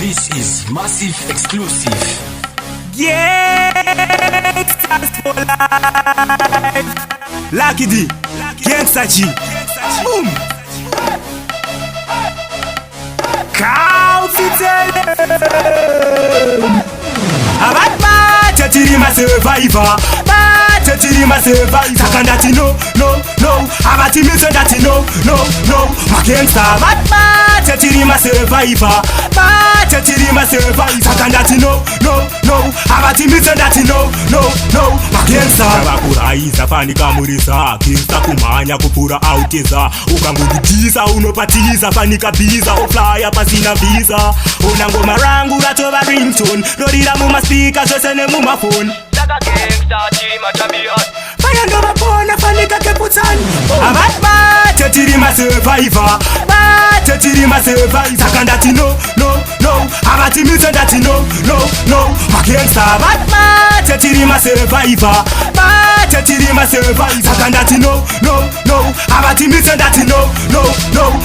This is massive exclusive. Gangsters for life. Lucky D, Gangsta G. Boom. Abatma, Chetiri my survivor. Chetiri my survivor. Sakandati no. Abati me that no. My gangsta. Abatma, Chetiri my survivor. Chetiri my survivor. Sakandati no. Abati me that no. My gangsta. Abakuraiza fanika murisa. Gangsta kumanya kupura autiza. Ukanguditiza unopatiza fanika biza. Oflya pasina visa. Unangoma rangu ratova ringtone. Lorira muma speaker sosene muma phone. Like a gangsta, chima champion. Fire ndo mapona fanika keputani. Abatma, Chetiri my survivor. Chetiri my survivor. Sakandati no. Abati me that no. My gangsta. Abatma, Chetiri my survivor. Chetiri my survivor. Sakandati no. Abati me that no.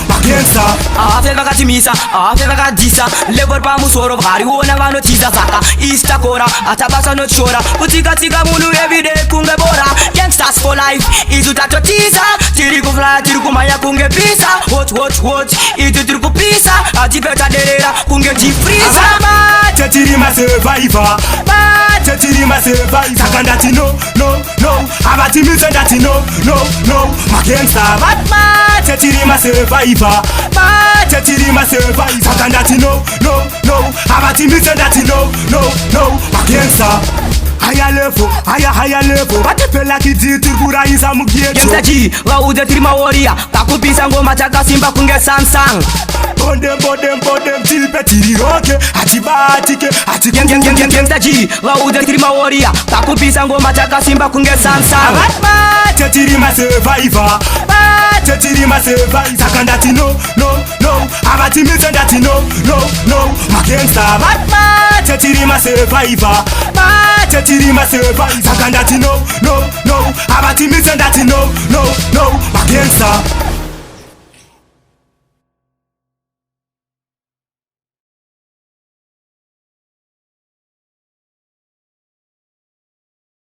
My gangsta. After vakatimisa, after vakadisa. Level pa musoro bhari wona vanotiza saka. Ista kora, atabasa no chora. Kutika munu everyday kunge bora. Gangsters for life, izu tatotiza. Tiri kufly, tiri kumaya kunge pisa. Watch, itu tiri kupisa. Atipeta derera, kunge jifrisa. Chetiri my survivor. Chetiri my survivor. Sakandati no. Abati me that no. My gangsta. Chetiri my survivor. Chetiri my survivor. Sakandati no. Abati me that no. My gangsta. Higher level. Batepela kiti turkura isa mugiecho. Gangsta G, waude trima warrior. Takupisa ngoma chaka simba kunge Samsung. Bondem tipe tiri roke. Atibatike. Gangsta G, waude trima warrior. Takupisa ngoma chaka simba kunge Samsung. Abatma, Chetiri my survivor. Chetiri my survivor. Sakandati no. Abati me that no. My gangsta. Abatma, Chetiri my survivor. Chetiri my survivor. Sakandati no. Abati me that no. My gangsta.